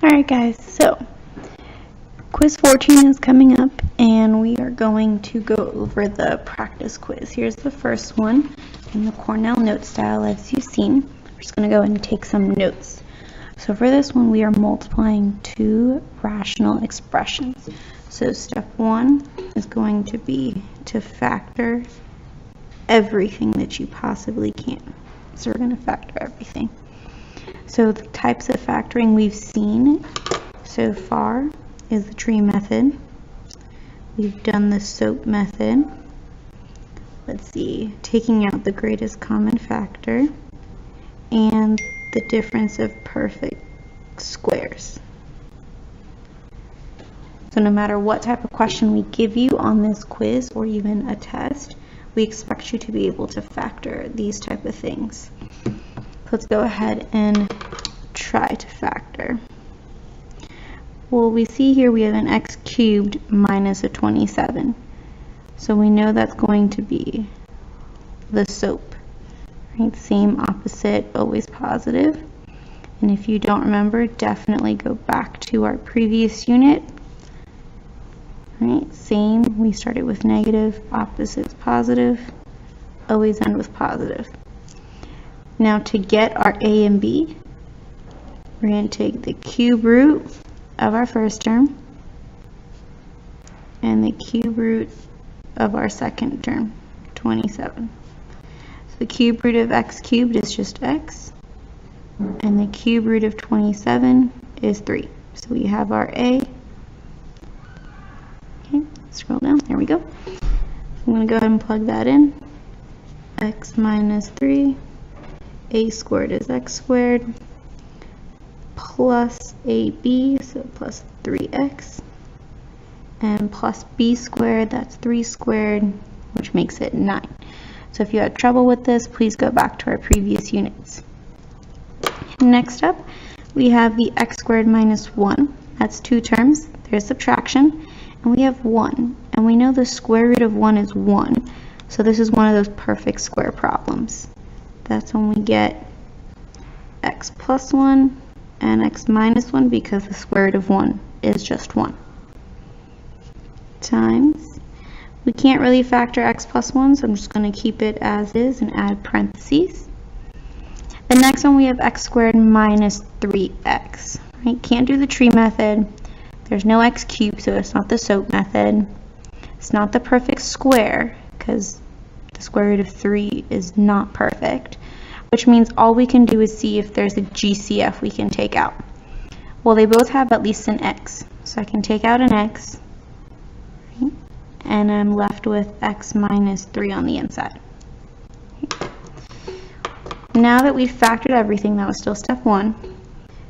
Alright guys, so quiz 14 is coming up and we are going to go over the practice quiz. Here's the first one in the Cornell note style as you've seen. We're just going to go and take some notes. So for this one we are multiplying two rational expressions. So step one is going to be to factor everything that you possibly can. So we're going to factor everything. So the types of factoring we've seen so far is the tree method. We've done the SOAP method. Let's see, taking out the greatest common factor and the difference of perfect squares. So no matter what type of question we give you on this quiz or even a test, we expect you to be able to factor these type of things. Let's go ahead and try to factor. Well, we see here we have an x cubed minus a 27. So we know that's going to be the SOAP. Right? Same, opposite, always positive. And if you don't remember, definitely go back to our previous unit. Right? Same, we started with negative, opposites positive, always end with positive. Now to get our a and b, we're going to take the cube root of our first term and the cube root of our second term, 27. So the cube root of x cubed is just x, and the cube root of 27 is 3. So we have our a. Okay, scroll down, there we go. I'm going to go ahead and plug that in. X minus 3. A squared is x squared plus ab, so plus 3x, and plus b squared, that's 3 squared, which makes it 9. So if you had trouble with this, please go back to our previous units. Next up, we have the x squared minus 1. That's two terms. There's subtraction, and we have 1. And we know the square root of 1 is 1. So this is one of those perfect square problems. That's when we get x plus 1 and x minus 1 because the square root of 1 is just 1. Times. We can't really factor x plus 1, so I'm just going to keep it as is and add parentheses. The next one we have x squared minus 3x. Right? Can't do the tree method. There's no x cubed, so it's not the SOAP method. It's not the perfect square because the square root of 3 is not perfect, which means all we can do is see if there's a GCF we can take out. Well, they both have at least an x, so I can take out an x, okay, and I'm left with x minus 3 on the inside. Okay. Now that we've factored everything, that was still step 1.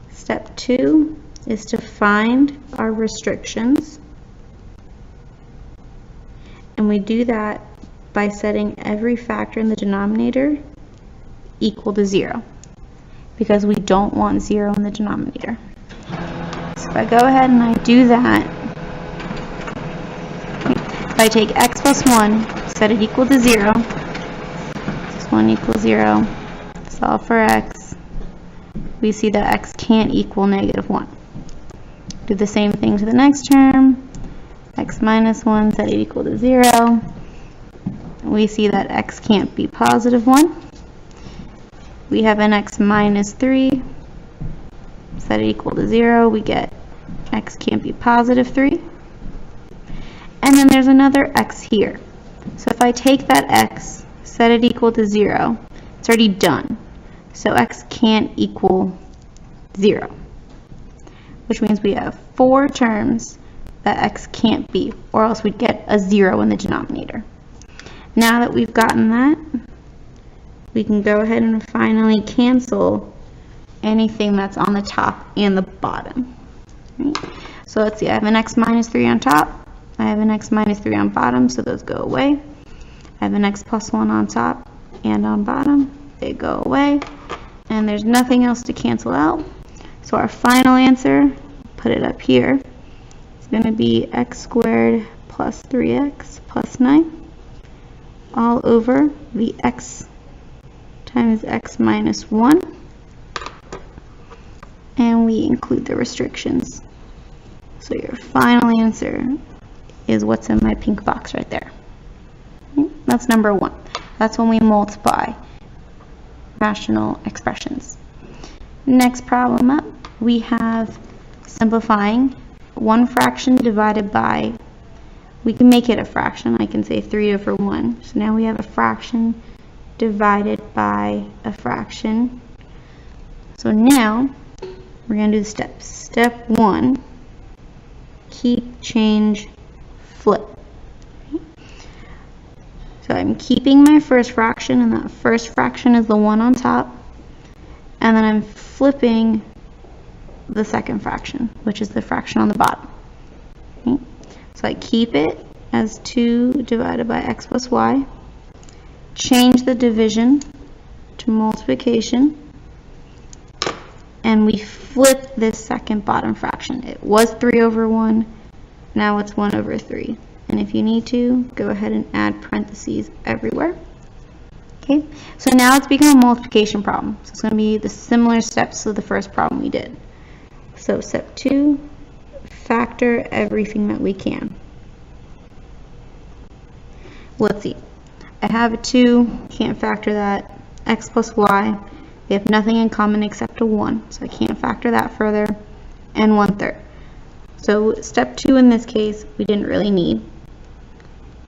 Step 2 is to find our restrictions, and we do that by setting every factor in the denominator equal to 0 because we don't want 0 in the denominator. So if I go ahead and I do that, if I take x plus 1, set it equal to 0, this 1 equals 0, solve for x, we see that x can't equal negative 1. Do the same thing to the next term, x minus 1, set it equal to 0. We see that x can't be positive 1. We have an x minus 3, set it equal to 0. We get x can't be positive 3. And then there's another x here. So if I take that x, set it equal to 0, it's already done. So x can't equal 0, which means we have 4 terms that x can't be, or else we'd get a 0 in the denominator. Now that we've gotten that, we can go ahead and finally cancel anything that's on the top and the bottom. Right? So let's see, I have an x minus 3 on top, I have an x minus 3 on bottom, so those go away. I have an x plus 1 on top and on bottom, they go away. And there's nothing else to cancel out. So our final answer, put it up here, it's going to be x squared plus 3x plus 9 all over the x times x minus 1. And we include the restrictions. So your final answer is what's in my pink box right there. That's number 1. That's when we multiply rational expressions. Next problem up, we have simplifying one fraction divided by, we can make it a fraction. I can say 3/1. So now we have a fraction divided by a fraction. So now we're going to do the steps. Step 1, keep, change, flip. So I'm keeping my first fraction, and that first fraction is the one on top. And then I'm flipping the second fraction, which is the fraction on the bottom. Okay? So I keep it as 2 divided by x plus y. Change the division to multiplication. And we flip this second bottom fraction. It was 3/1. Now it's 1/3. And if you need to, go ahead and add parentheses everywhere. Okay, so now it's become a multiplication problem. So it's going to be the similar steps to the first problem we did. So step 2, factor everything that we can. Let's see. I have a 2, can't factor that. X plus y, they have nothing in common except a 1, so I can't factor that further. And 1/3. So step 2 in this case, we didn't really need.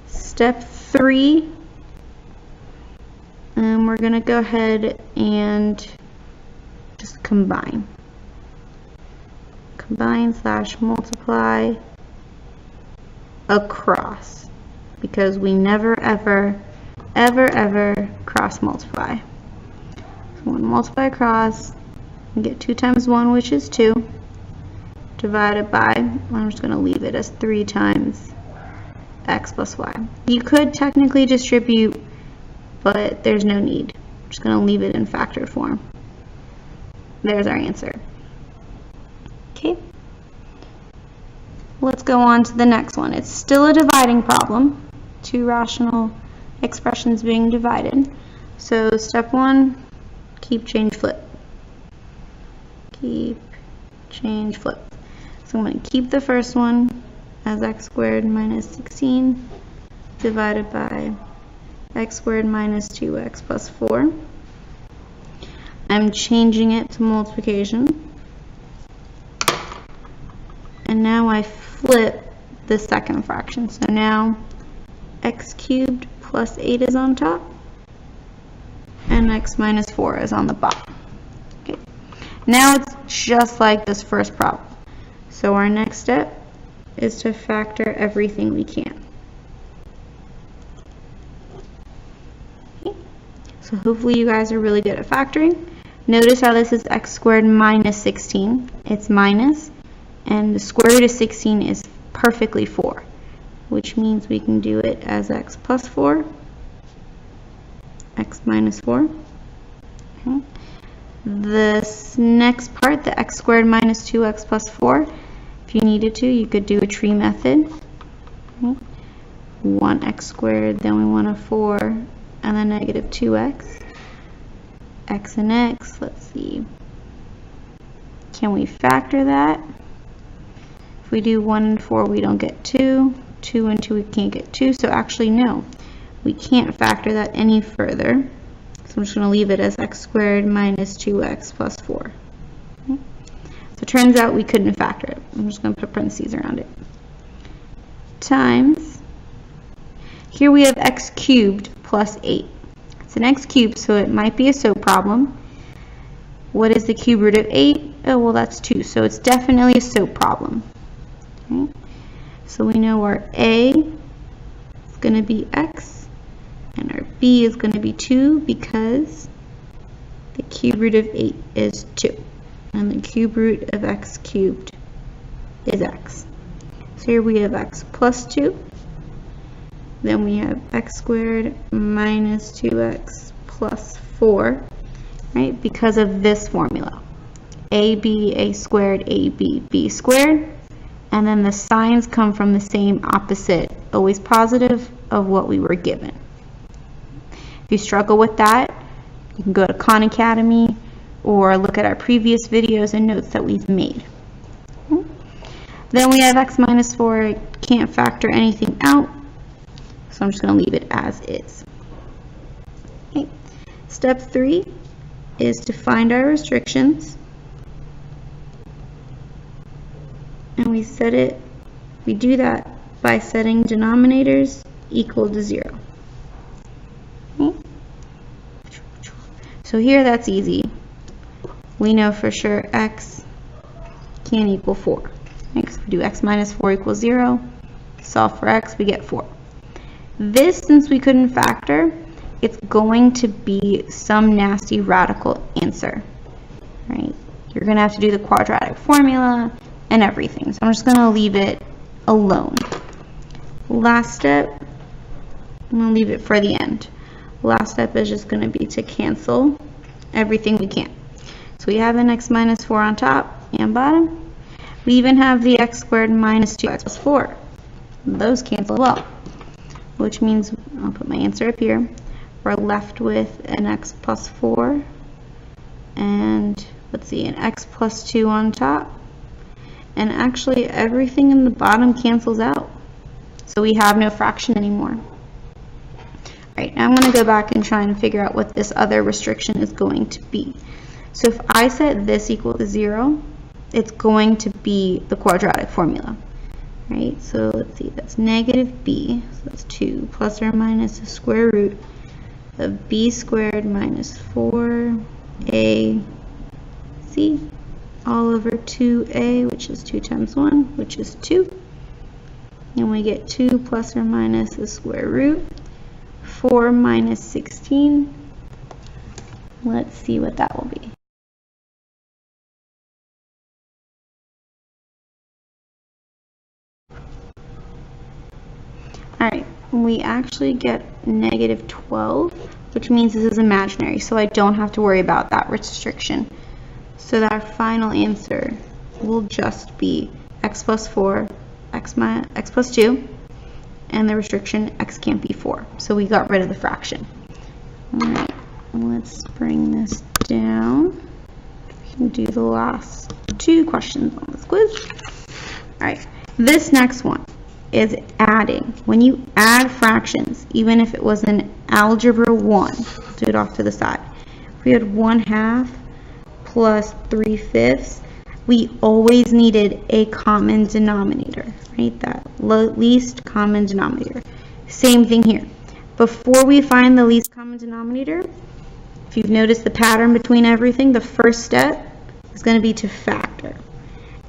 Step 3, we're going to go ahead and just combine. Combine / multiply across, because we never ever cross multiply. So when multiply across, we get 2 times 1, which is 2, divided by, I'm just going to leave it as 3 times x plus y. You could technically distribute, but there's no need. I'm just going to leave it in factored form. There's our answer. Okay. Let's go on to the next one. It's still a dividing problem. 2 rational expressions being divided. So step 1, keep, change, flip. Keep, change, flip. So I'm going to keep the first one as x squared minus 16 divided by x squared minus 2x plus 4. I'm changing it to multiplication. And now I flip the second fraction. So now x cubed plus 8 is on top, and x minus 4 is on the bottom. Okay. Now it's just like this first problem. So our next step is to factor everything we can. Okay. So hopefully you guys are really good at factoring. Notice how this is x squared minus 16. It's minus, and the square root of 16 is perfectly 4, which means we can do it as x plus 4, x minus 4. Okay. This next part, the x squared minus 2x plus 4, if you needed to, you could do a tree method. Okay. 1x squared, then we want a 4, and then negative 2x. X and x, let's see. Can we factor that? If we do 1 and 4, we don't get 2. 2 and 2, we can't get 2. So actually, no. We can't factor that any further. So I'm just going to leave it as x squared minus 2x plus 4. Okay. So it turns out we couldn't factor it. I'm just going to put parentheses around it. Times. Here we have x cubed plus 8. It's an x cubed, so it might be a SOAP problem. What is the cube root of 8? Oh, well, that's 2. So it's definitely a SOAP problem. Okay. So we know our A is going to be x, and our B is going to be 2, because the cube root of 8 is 2. And the cube root of x cubed is x. So here we have x plus 2. Then we have x squared minus 2x plus 4, right? Because of this formula. AB, A squared, AB, B squared. And then the signs come from the same opposite, always positive, of what we were given. If you struggle with that, you can go to Khan Academy, or look at our previous videos and notes that we've made. Then we have x minus 4, can't factor anything out, so I'm just going to leave it as is. Okay. Step 3 is to find our restrictions, and we do that by setting denominators equal to 0. Okay. So here that's easy. We know for sure x can't equal 4. Right? So we do x minus 4 equals 0. Solve for x, we get 4. This, since we couldn't factor, it's going to be some nasty radical answer. Right? You're going to have to do the quadratic formula and everything. So I'm just going to leave it alone. Last step, I'm going to leave it for the end. Last step is just going to be to cancel everything we can. So we have an x minus 4 on top and bottom. We even have the x squared minus 2x plus 4. Those cancel well, which means I'll put my answer up here. We're left with an x plus 4 and let's see, an x plus 2 on top. And actually everything in the bottom cancels out. So we have no fraction anymore. Alright, now I'm going to go back and try and figure out what this other restriction is going to be. So if I set this equal to 0, it's going to be the quadratic formula. Right? So let's see, that's negative b, so that's 2 plus or minus the square root of b squared minus 4ac all over 2a, which is 2 times 1, which is 2. And we get 2 plus or minus the square root 4 minus 16. Let's see what that will be. Alright, we actually get negative 12, which means this is imaginary, so I don't have to worry about that restriction. So our final answer will just be x plus 4, x plus 2, and the restriction x can't be 4. So we got rid of the fraction. Alright, let's bring this down. We can do the last 2 questions on this quiz. Alright, this next one is adding. When you add fractions, even if it was in Algebra 1, do it off to the side. If we had 1/2 plus 3/5, we always needed a common denominator, right? That least common denominator. Same thing here. Before we find the least common denominator, if you've noticed the pattern between everything, the first step is going to be to factor.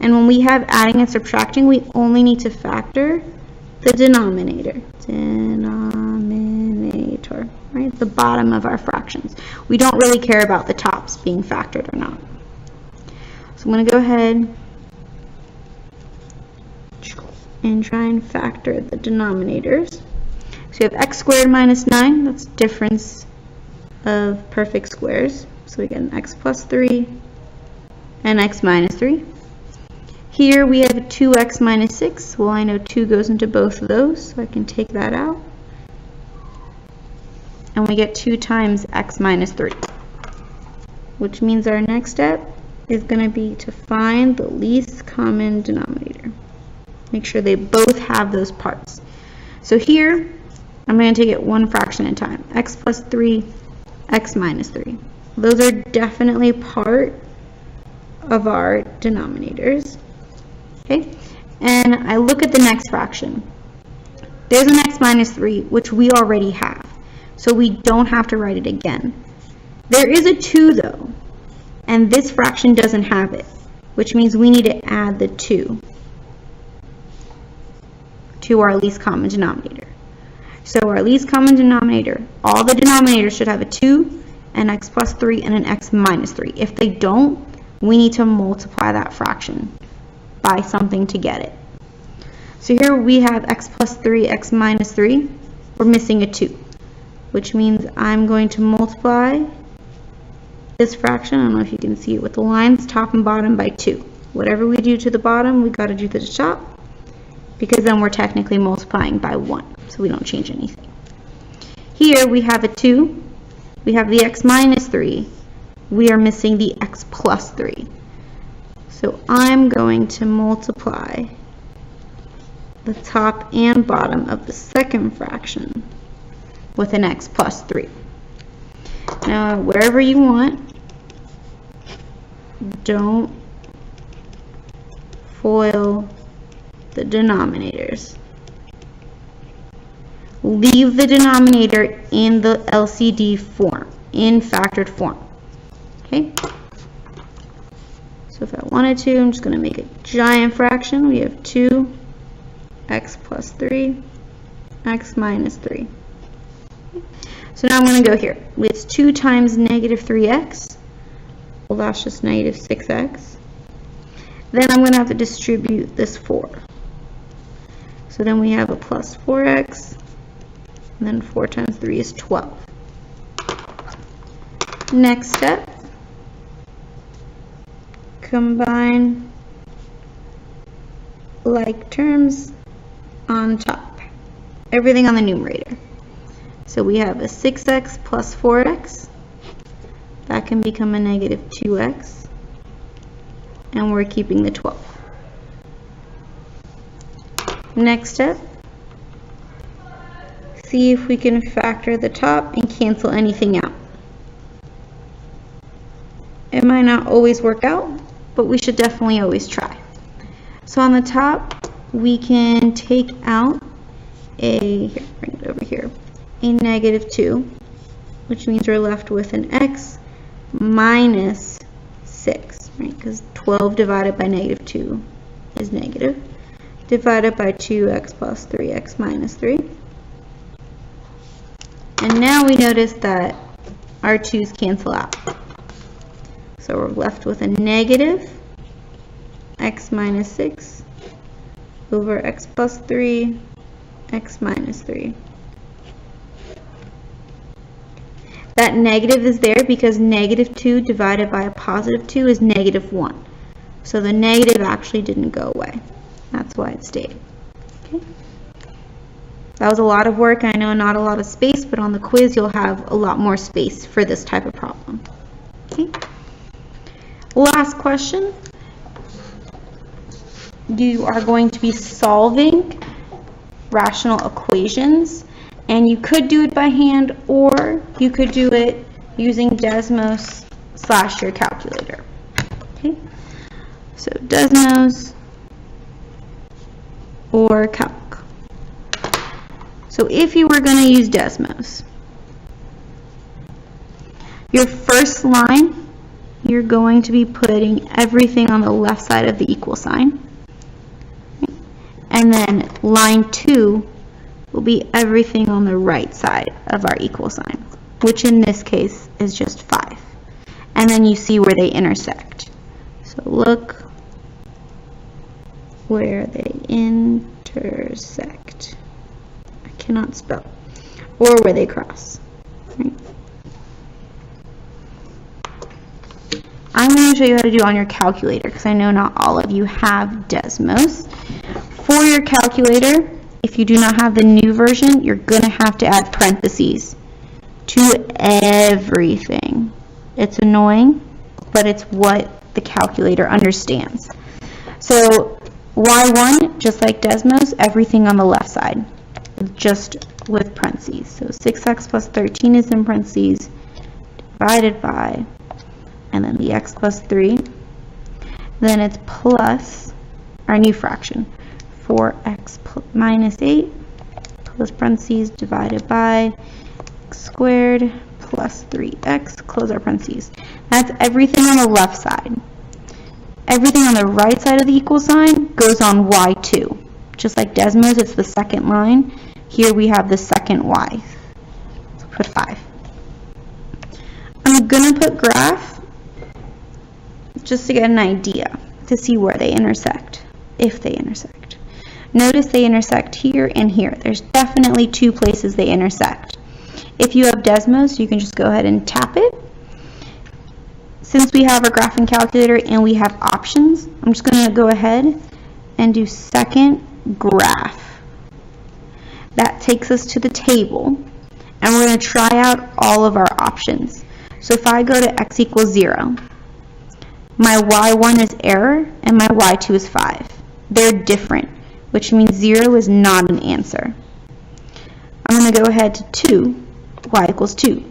And when we have adding and subtracting, we only need to factor the denominator. Denominator, right? The bottom of our fractions. We don't really care about the tops being factored or not. So I'm going to go ahead and try and factor the denominators. So we have x squared minus 9. That's difference of perfect squares. So we get an x plus 3 and x minus 3. Here we have a 2x minus 6. Well, I know 2 goes into both of those, so I can take that out. And we get 2 times x minus 3. Which means our next step is going to be to find the least common denominator. Make sure they both have those parts. So here, I'm going to take it one fraction at a time. X plus 3, x minus 3. Those are definitely part of our denominators. Okay, and I look at the next fraction. There's an x minus 3, which we already have, so we don't have to write it again. There is a 2 though, and this fraction doesn't have it, which means we need to add the 2 to our least common denominator. So our least common denominator, all the denominators should have a 2, an x plus 3, and an x minus 3. If they don't, we need to multiply that fraction by something to get it. So here we have x plus 3, x minus 3. We're missing a 2, which means I'm going to multiply this fraction, I don't know if you can see it with the lines, top and bottom by 2. Whatever we do to the bottom, we got to do to the top, because then we're technically multiplying by 1, so we don't change anything. Here we have a 2, we have the x minus 3, we are missing the x plus 3. So I'm going to multiply the top and bottom of the second fraction with an x plus 3. Now, wherever you want, don't FOIL the denominators. Leave the denominator in the LCD form, in factored form. Okay? So if I wanted to, I'm just going to make a giant fraction. We have 2x plus 3, x minus 3. So now I'm going to go here. It's 2 times negative 3x. Well, that's just negative 6x. Then I'm going to have to distribute this 4. So then we have a plus 4x. And then 4 times 3 is 12. Next step. Combine like terms on top. Everything on the numerator. So we have a 6x plus 4x. That can become a negative 2x. And we're keeping the 12. Next step. See if we can factor the top and cancel anything out. It might not always work out, but we should definitely always try. So on the top, we can take out bring it over here, a negative 2, which means we're left with an x minus 6, right? Because 12 divided by negative 2 is negative, divided by 2x plus 3x minus 3. And now we notice that our 2's cancel out. So we're left with a negative x minus 6 over x plus 3, x minus 3. That negative is there because negative 2 divided by a positive 2 is negative 1. So the negative actually didn't go away. That's why it stayed. Okay. That was a lot of work. I know not a lot of space, but on the quiz you'll have a lot more space for this type of problem. Okay. Last question. You are going to be solving rational equations, and you could do it by hand or you could do it using Desmos / your calculator. Okay. So Desmos or Calc. So if you were going to use Desmos, your first line, you're going to be putting everything on the left side of the equal sign. And then line 2 will be everything on the right side of our equal sign, which in this case is just 5. And then you see where they intersect. So look where they intersect. I cannot spell. Or where they cross. Right? I'm going to show you how to do it on your calculator because I know not all of you have Desmos. For your calculator, if you do not have the new version, you're going to have to add parentheses to everything. It's annoying, but it's what the calculator understands. So y1, just like Desmos, everything on the left side, just with parentheses. So 6x plus 13 is in parentheses, divided by, and then the x plus 3. Then it's plus our new fraction, 4x minus 8, close parentheses, divided by x squared plus 3x, close our parentheses. That's everything on the left side. Everything on the right side of the equal sign goes on y2. Just like Desmos, it's the second line. Here we have the second y. So put 5. I'm going to put graph just to get an idea, to see where they intersect, if they intersect. Notice they intersect here and here. There's definitely 2 places they intersect. If you have Desmos, you can just go ahead and tap it. Since we have our graphing calculator and we have options, I'm just going to go ahead and do second graph. That takes us to the table, and we're going to try out all of our options. So if I go to x equals 0, my y1 is error and my y2 is 5. They're different, which means 0 is not an answer. I'm going to go ahead to 2, y equals 2.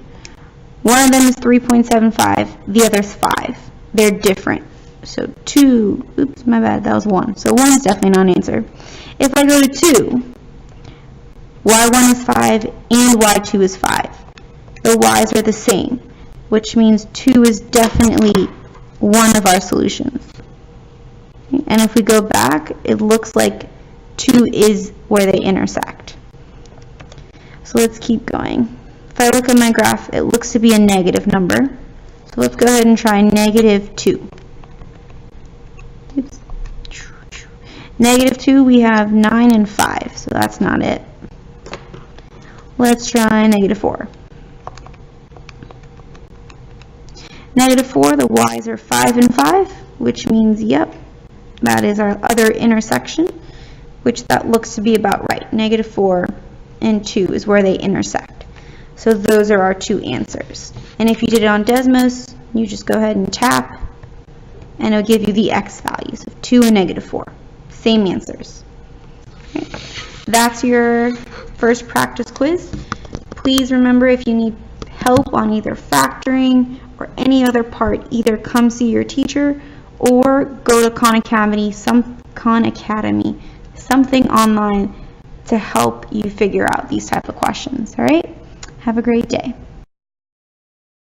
One of them is 3.75, the other is 5. They're different. So 2, oops, my bad, that was 1. So 1 is definitely not an answer. If I go to 2, y1 is 5 and y2 is 5. The y's are the same, which means 2 is definitely one of our solutions. And if we go back, it looks like 2 is where they intersect. So let's keep going. If I look at my graph, it looks to be a negative number. So let's go ahead and try negative 2. Oops. Negative 2, we have 9 and 5, so that's not it. Let's try negative 4. Negative 4, the y's are 5 and 5, which means, yep, that is our other intersection, which that looks to be about right. Negative 4 and 2 is where they intersect. So those are our two answers. And if you did it on Desmos, you just go ahead and tap, and it'll give you the x values of 2 and negative 4. Same answers. Okay. That's your first practice quiz. Please remember, if you need help on either factoring or any other part, either come see your teacher or go to Khan Academy, something online to help you figure out these type of questions. All right? Have a great day.